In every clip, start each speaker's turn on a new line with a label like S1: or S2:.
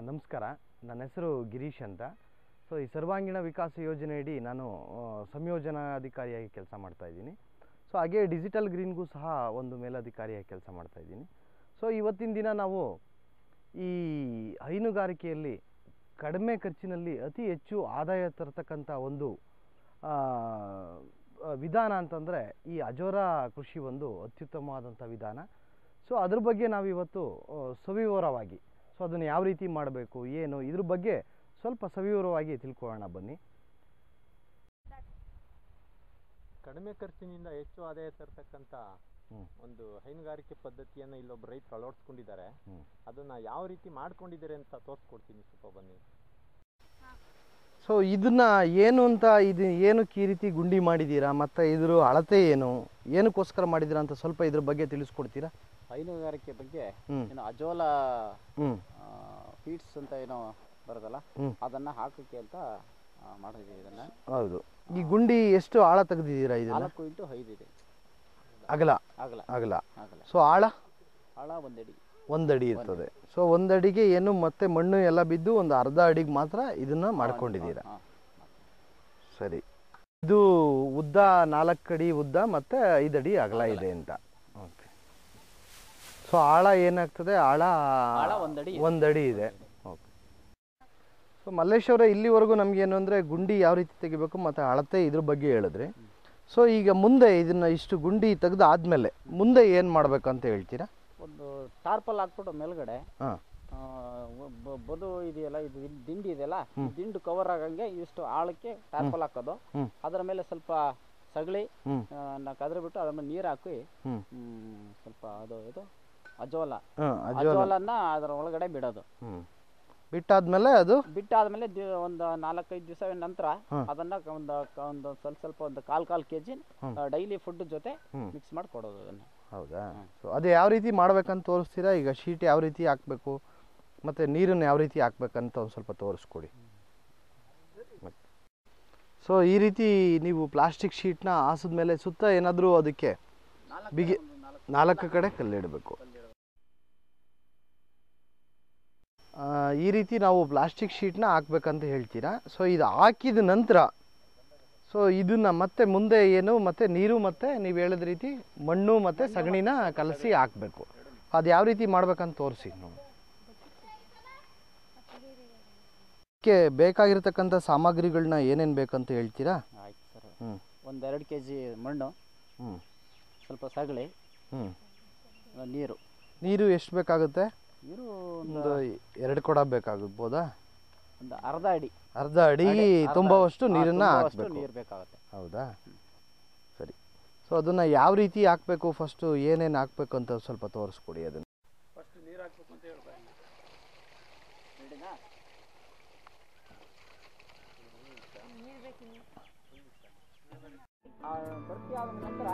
S1: ನಮಸ್ಕಾರ, ನನ್ನ ಹೆಸರು ಗಿರೀಶ್ ಅಂತ. ಸೊ ಈ ಸರ್ವಾಂಗೀಣ ವಿಕಾಸ ಯೋಜನೆಯಡಿ ನಾನು ಸಂಯೋಜನಾಧಿಕಾರಿಯಾಗಿ ಕೆಲಸ ಮಾಡ್ತಾಯಿದ್ದೀನಿ. ಸೊ ಹಾಗೆ ಡಿಜಿಟಲ್ ಗ್ರೀನ್ಗೂ ಸಹ ಒಂದು ಮೇಲಧಿಕಾರಿಯಾಗಿ ಕೆಲಸ ಮಾಡ್ತಾಯಿದ್ದೀನಿ. ಸೊ ಇವತ್ತಿನ ದಿನ ನಾವು ಈ ಹೈನುಗಾರಿಕೆಯಲ್ಲಿ ಕಡಿಮೆ ಖರ್ಚಿನಲ್ಲಿ ಅತಿ ಹೆಚ್ಚು ಆದಾಯ ತರತಕ್ಕಂಥ ಒಂದು ವಿಧಾನ ಅಂತಂದರೆ ಈ ಅಜೋಲಾ ಕೃಷಿ ಒಂದು ಅತ್ಯುತ್ತಮವಾದಂಥ ವಿಧಾನ. ಸೊ ಅದ್ರ ಬಗ್ಗೆ ನಾವಿವತ್ತು ಸವಿವರವಾಗಿ ಅದನ್ನು ಯಾವ ರೀತಿ ಮಾಡಬೇಕು, ಏನು ಇದ್ರ ಬಗ್ಗೆ ಸ್ವಲ್ಪ ಸವಿವರವಾಗಿ ತಿಳ್ಕೊಳ್ಳೋಣ ಬನ್ನಿ.
S2: ಕಡಿಮೆ ಖರ್ಚಿನಿಂದ ಹೆಚ್ಚು ಆದಾಯ ತರತಕ್ಕಂಥ ಒಂದು ಹೈನುಗಾರಿಕೆ ಪದ್ಧತಿಯನ್ನು ಇಲ್ಲೊಬ್ಬ ರೈತರು ಅಳವಡಿಸ್ಕೊಂಡಿದ್ದಾರೆ. ಅದನ್ನು ಯಾವ ರೀತಿ ಮಾಡ್ಕೊಂಡಿದ್ದಾರೆ ಅಂತ ತೋರಿಸ್ಕೊಡ್ತೀನಿ, ಸ್ವಲ್ಪ ಬನ್ನಿ.
S1: ಸೊ ಇದನ್ನ ಏನು ಅಂತ, ಇದು ಏನಕ್ಕೆ ಈ ರೀತಿ ಗುಂಡಿ ಮಾಡಿದ್ದೀರಾ, ಮತ್ತು ಇದ್ರ ಅಳತೆ ಏನಕ್ಕೋಸ್ಕರ ಮಾಡಿದ್ದೀರಾ ಅಂತ ಸ್ವಲ್ಪ ಇದ್ರ ಬಗ್ಗೆ ತಿಳಿಸ್ಕೊಡ್ತೀರಾ?
S2: ಹೈನುಗಾರಿಕೆ ಬಗ್ಗೆ ಏನು ಅಜೋಲಾ ಫೀಡ್ಸ್ ಅಂತ ಏನೋ ಬರೋದಲ್ಲ, ಅದನ್ನ ಹಾಕಕ್ಕೆ ಅಂತ ಮಾಡಿದ್ದೀವಿ ಇದನ್ನ.
S1: ಹೌದು. ಈ ಗುಂಡಿ ಎಷ್ಟು ಆಳ ತೆಗೆದಿದ್ದೀರಾ? ಇದು
S2: 4 ಇಂಟು 5 ಇದೆ
S1: ಅಗಲ. ಸೊ ಆಳ
S2: 1 ಅಡಿ.
S1: 1 ಅಡಿ ಇರ್ತದೆ. ಸೊ 1 ಅಡಿಗೆ ಏನು ಮತ್ತೆ ಮಣ್ಣು ಎಲ್ಲ ಬಿದ್ದು ಒಂದು ಅರ್ಧ ಅಡಿಗೆ ಮಾತ್ರ ಇದನ್ನ ಮಾಡ್ಕೊಂಡಿದ್ದೀರಾ. ಸರಿ. ಇದು ಉದ್ದ 4 ಅಡಿ ಉದ್ದ ಮತ್ತೆ 5 ಅಡಿ ಅಗಲ ಇದೆ ಅಂತ. ಓಕೆ. ಸೊ ಆಳ ಏನಾಗ್ತದೆ? ಆಳ 1 ಅಡಿ ಇದೆ. ಓಕೆ. ಸೊ ಮಲ್ಲೇಶ್ ಅವರೇ, ಇಲ್ಲಿವರೆಗೂ ನಮಗೇನು ಅಂದರೆ ಗುಂಡಿ ಯಾವ ರೀತಿ ತೆಗಿಬೇಕು ಮತ್ತು ಅಳತೆ ಇದ್ರ ಬಗ್ಗೆ ಹೇಳಿದ್ರಿ. ಸೊ ಈಗ ಮುಂದೆ ಇದನ್ನ ಇಷ್ಟು ಗುಂಡಿ ತೆಗೆದು ಆದಮೇಲೆ ಮುಂದೆ ಏನು ಮಾಡ್ಬೇಕಂತ ಹೇಳ್ತೀರಾ?
S2: ಒಂದು ಟಾರ್ಪಲ್ ಹಾಕ್ಬಿಟ್ಟು ಮೇಲ್ಗಡೆ ಬದು ಇದೆಯಲ್ಲ, ಇದು ದಿಂಡಿ ಇದೆಯಲ್ಲ, ದಿಂಡು ಕವರ್ ಆಗಂಗೆ ಇಷ್ಟು ಆಳಕ್ಕೆ ಟಾರ್ಪಲ್ ಹಾಕೋದು. ಅದರ ಮೇಲೆ ಸ್ವಲ್ಪ ಸಗಳಿ ಕದ್ರ ಬಿಟ್ಟು ಅದ್ರ ಮೇಲೆ ನೀರು ಹಾಕಿ ಸ್ವಲ್ಪ ಇದು ಅಜೋಲನ್ನ ಅದರ ಒಳಗಡೆ ಬಿಡೋದು.
S1: ಬಿಟ್ಟಾದ್ಮೇಲೆ
S2: ಒಂದು 4-5 ದಿವಸ ನಂತರ ಅದನ್ನ ಒಂದು ಸ್ವಲ್ಪ ಒಂದು 1/4 kg ಡೈಲಿ ಫುಡ್ ಜೊತೆ ಮಿಕ್ಸ್ ಮಾಡಿ ಕೊಡೋದು ಅದನ್ನ.
S1: ಹೌದಾ? ಸೊ ಅದು ಯಾವ ರೀತಿ ಮಾಡ್ಬೇಕಂತ ತೋರಿಸ್ತೀರಾ? ಈಗ ಶೀಟ್ ಯಾವ ರೀತಿ ಹಾಕಬೇಕು ಮತ್ತು ನೀರನ್ನು ಯಾವ ರೀತಿ ಹಾಕ್ಬೇಕಂತ ಒಂದು ಸ್ವಲ್ಪ ತೋರಿಸ್ಕೊಡಿ. ಸೊ ಈ ರೀತಿ ನೀವು ಪ್ಲಾಸ್ಟಿಕ್ ಶೀಟ್ನ ಹಾಸಿದ್ಮೇಲೆ ಸುತ್ತ ಏನಾದರೂ ಅದಕ್ಕೆ ಬಿಗಿ 4 ಕಡೆ ಕಲ್ಲಿಡಬೇಕು. ಈ ರೀತಿ ನಾವು ಪ್ಲಾಸ್ಟಿಕ್ ಶೀಟ್ನ ಹಾಕ್ಬೇಕಂತ ಹೇಳ್ತೀರಾ. ಸೊ ಇದು ಹಾಕಿದ ನಂತರ ಸೊ ಇದನ್ನು ಮತ್ತೆ ಮುಂದೆ ಮತ್ತು ನೀರು ಮತ್ತು ನೀವು ಹೇಳಿದ ರೀತಿ ಮಣ್ಣು ಮತ್ತು ಸಗಣಿನ ಕಲಸಿ ಹಾಕಬೇಕು. ಅದು ಯಾವ ರೀತಿ ಮಾಡ್ಬೇಕಂತ ತೋರಿಸಿ ನಾವು. ಅದಕ್ಕೆ ಬೇಕಾಗಿರ್ತಕ್ಕಂಥ ಸಾಮಗ್ರಿಗಳನ್ನ ಏನೇನು ಬೇಕಂತ ಹೇಳ್ತೀರಾ?
S2: ಆಯ್ತು ಸರ್. 1-2 kg ಮಣ್ಣು, ಸ್ವಲ್ಪ ಸಗಳಿ,
S1: ನೀರು ಎಷ್ಟು ಬೇಕಾಗುತ್ತೆ?
S2: ನೀರು
S1: ಒಂದು 2 ಕೊಡ ಬೇಕಾಗಬಹುದಾ?
S2: ಒಂದು ಅರ್ಧ ಅಡಿ
S1: ತುಂಬುವಷ್ಟು ನೀರನ್ನ ಹಾಕಬೇಕು.
S2: ನೀರು ಬೇಕಾಗುತ್ತೆ.
S1: ಹೌದಾ? ಸರಿ. ಸೊ ಅದನ್ನ ಯಾವ ರೀತಿ ಹಾಕಬೇಕು, ಫಸ್ಟು ಏನೇನು ಹಾಕಬೇಕು ಅಂತ ಸ್ವಲ್ಪ ತೋರಿಸ್ಕೊಡಿ. ಅದನ್ನು
S2: ಫಸ್ಟ್ ನೀರು ಹಾಕಬೇಕು ಅಂತ ಹೇಳ್ತಾರೆ. ಭರ್ತಿ ಆದ ನಂತರ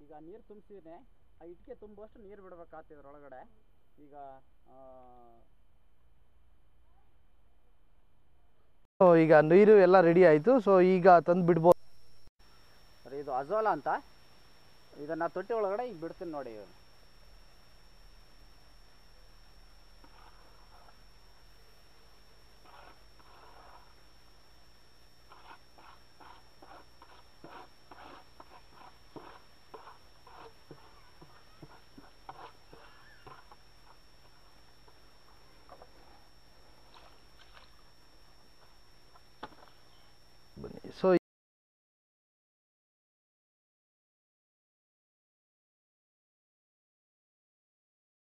S2: ಈಗ ನೀರು ತುಂಬಿಸಿದ್ರೆ ಆ ಇಟ್ಟಿಗೆ ತುಂಬುವಷ್ಟು ನೀರು ಬಿಡಬೇಕಾಗ್ತದೆ ಇದರೊಳಗಡೆ.
S1: ಈಗ ನೀರು ಎಲ್ಲ ರೆಡಿ ಆಯಿತು. ಸೊ ಈಗ ತಂದು ಬಿಡ್ಬೋದು.
S2: ಇದು ಅಜೋಲಾ ಅಂತ, ಇದನ್ನು ತೊಟ್ಟಿ ಒಳಗಡೆ ಈಗ ಬಿಡ್ತೀನಿ ನೋಡಿ.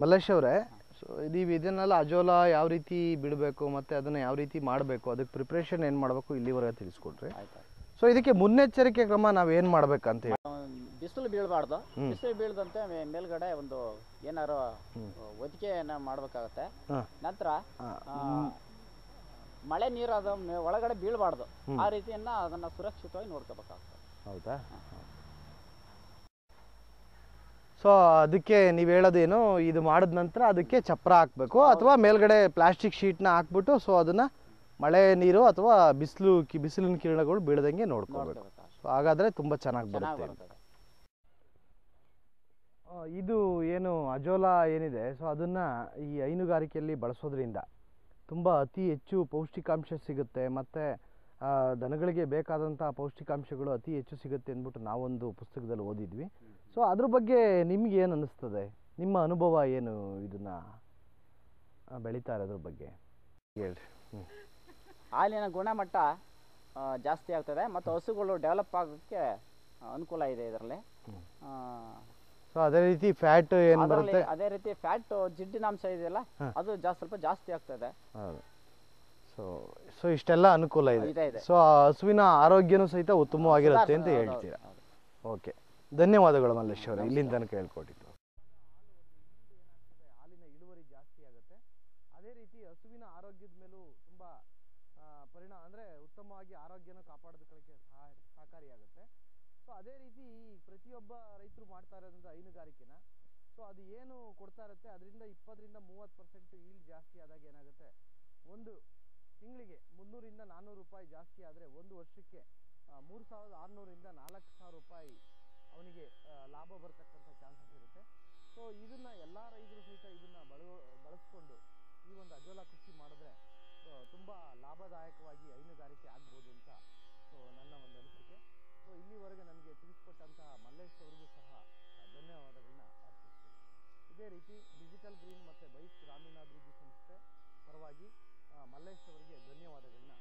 S1: ಮಲ್ಲೇಶ್ ಅವರೇ, ಸೊ ನೀವು ಇದನ್ನೆಲ್ಲ ಅಜೋಲಾ ಯಾವ ರೀತಿ ಬಿಡಬೇಕು ಮತ್ತು ಅದನ್ನು ಯಾವ ರೀತಿ ಮಾಡಬೇಕು, ಅದಕ್ಕೆ ಪ್ರಿಪ್ರೇಷನ್ ಏನು ಮಾಡಬೇಕು ಇಲ್ಲಿವರೆಗೆ ತಿಳಿಸ್ಕೊಡ್ರಿ.
S2: ಆಯ್ತು.
S1: ಸೊ ಇದಕ್ಕೆ ಮುನ್ನೆಚ್ಚರಿಕೆ ಕ್ರಮ ನಾವು ಏನು ಮಾಡ್ಬೇಕಂತ ಹೇಳಿ.
S2: ಬಿಸಿಲು ಬೀಳಬಾರ್ದು. ಬಿಸಿಲು ಬೀಳದಂತೆ ಮೇಲ್ಗಡೆ ಒಂದು ಏನಾರು ಹೊದಿಕೆಯನ್ನ ಮಾಡಬೇಕಾಗತ್ತೆ. ನಂತರ ಮಳೆ ನೀರು ಅದ ಒಳಗಡೆ ಬೀಳಬಾರ್ದು. ಆ ರೀತಿಯನ್ನ ಅದನ್ನ ಸುರಕ್ಷಿತವಾಗಿ ನೋಡ್ಕೋಬೇಕಾಗ್ತದೆ.
S1: ಹೌದಾ? ಸೊ ಅದಕ್ಕೆ ನೀವು ಹೇಳೋದೇನು, ಇದು ಮಾಡಿದ ನಂತರ ಅದಕ್ಕೆ ಚಪ್ರ ಹಾಕಬೇಕು ಅಥವಾ ಮೇಲ್ಗಡೆ ಪ್ಲಾಸ್ಟಿಕ್ ಶೀಟ್ನ ಹಾಕ್ಬಿಟ್ಟು ಸೊ ಅದನ್ನು ಮಳೆ ನೀರು ಅಥವಾ ಬಿಸಿಲಿನ ಕಿರಣಗಳು ಬೀಳದಂಗೆ ನೋಡ್ಕೋಬೇಕು. ಸೊ ಹಾಗಾದರೆ ತುಂಬ ಚೆನ್ನಾಗಿ ಬರುತ್ತೆ. ಇದು ಏನು ಅಜೋಲಾ ಏನಿದೆ, ಸೊ ಅದನ್ನು ಈ ಹೈನುಗಾರಿಕೆಯಲ್ಲಿ ಬಳಸೋದ್ರಿಂದ ತುಂಬ ಅತಿ ಹೆಚ್ಚು ಪೌಷ್ಟಿಕಾಂಶ ಸಿಗುತ್ತೆ ಮತ್ತು ದನಗಳಿಗೆ ಬೇಕಾದಂಥ ಪೌಷ್ಟಿಕಾಂಶಗಳು ಅತಿ ಹೆಚ್ಚು ಸಿಗುತ್ತೆ ಅಂದ್ಬಿಟ್ಟು ನಾವೊಂದು ಪುಸ್ತಕದಲ್ಲಿ ಓದಿದ್ವಿ. ಸೊ ಅದ್ರ ಬಗ್ಗೆ ನಿಮ್ಗೆ ಏನು ಅನ್ನಿಸ್ತದೆ, ನಿಮ್ಮ ಅನುಭವ ಏನು ಇದನ್ನು ಬೆಳೀತಾ ಇರೋದ್ರ ಬಗ್ಗೆ ಹೇಳ್ರಿ.
S2: ಹಾಲಿನ ಗುಣಮಟ್ಟ ಜಾಸ್ತಿ ಆಗ್ತದೆ ಮತ್ತು ಹಸುಗಳು ಡೆವಲಪ್ ಆಗೋಕ್ಕೆ ಅನುಕೂಲ ಇದೆ ಇದರಲ್ಲಿ.
S1: ಸೊ ಅದೇ ರೀತಿ ಫ್ಯಾಟ್ ಏನು ಬರುತ್ತೆ,
S2: ಅದೇ ರೀತಿ ಫ್ಯಾಟ್ ಜಿಡ್ಡಿನಾಂಶ ಇದೆಯಲ್ಲ ಅದು ಸ್ವಲ್ಪ ಜಾಸ್ತಿ ಆಗ್ತದೆ.
S1: ಹೌದು. ಸೊ ಇಷ್ಟೆಲ್ಲ ಅನುಕೂಲ ಇದೆ. ಸೊ ಹಸುವಿನ ಆರೋಗ್ಯನೂ ಸಹಿತ ಉತ್ತಮವಾಗಿರುತ್ತೆ ಅಂತ ಹೇಳ್ತೀರಾ. ಓಕೆ, ಧನ್ಯವಾದಗಳು ಮಲ್ಲೇಶ್ ಅವರೇ, ಇಲ್ಲಿಂದ ತನಕ ಹೇಳ್ಕೊಟ್ಟಿದ್ದು. ಹಾಲಿನ ಇಳುವರಿ ಜಾಸ್ತಿ ಆಗುತ್ತೆ, ಅದೇ ರೀತಿ ಹಸುವಿನ ಆರೋಗ್ಯದ ಮೇಲೂ ತುಂಬ ಅಂದರೆ ಉತ್ತಮವಾಗಿ ಆರೋಗ್ಯನ ಕಾಪಾಡೋದಕ್ಕೆ ಸಹಕಾರಿಯಾಗುತ್ತೆ. ಸೊ ಅದೇ ರೀತಿ ಪ್ರತಿಯೊಬ್ಬ ರೈತರು ಮಾಡ್ತಾ ಇರೋದ್ರಿಂದ ಹೈನುಗಾರಿಕೆನ, ಸೊ ಅದು ಏನು ಕೊಡ್ತಾ ಇರುತ್ತೆ ಅದರಿಂದ 20-30% ಈಲ್ಡ್ ಜಾಸ್ತಿ ಆದಾಗ ಏನಾಗುತ್ತೆ, ಒಂದು ತಿಂಗಳಿಗೆ 300-400 ರೂಪಾಯಿ ಜಾಸ್ತಿ ಆದರೆ ಒಂದು ವರ್ಷಕ್ಕೆ 3600-4000 ರೂಪಾಯಿ ಅವನಿಗೆ ಲಾಭ ಬರ್ತಕ್ಕಂಥ ಚಾನ್ಸಸ್ ಇರುತ್ತೆ. ಸೊ ಇದನ್ನು ಎಲ್ಲ ರೈತರು ಸಹಿತ ಇದನ್ನು ಬಳಸ್ಕೊಂಡು ಈ ಒಂದು ಅಜೋಲಾ ಕೃಷಿ ಮಾಡಿದ್ರೆ ತುಂಬ ಲಾಭದಾಯಕವಾಗಿ ಹೈನುಗಾರಿಕೆ ಆಗ್ಬೋದು ಅಂತ ಸೊ ನನ್ನ ಒಂದು ಅನಿಸಿಕೆ. ಸೊ ಇಲ್ಲಿವರೆಗೆ ನನಗೆ ತಿಳಿಸ್ಕೊಟ್ಟಂತಹ ಮಲ್ಲೇಶ್ ಅವರಿಗೂ ಸಹ ಧನ್ಯವಾದಗಳನ್ನ ಅರ್ಪಿಸ್ತೀನಿ. ಇದೇ ರೀತಿ ಡಿಜಿಟಲ್ ಗ್ರೀನ್ ಮತ್ತು ಬೈಕ್ ಗ್ರಾಮೀಣಾಭಿವೃದ್ಧಿ ಸಂಸ್ಥೆ ಪರವಾಗಿ ಮಲ್ಲೇಶ್ ಅವರಿಗೆ ಧನ್ಯವಾದಗಳನ್ನ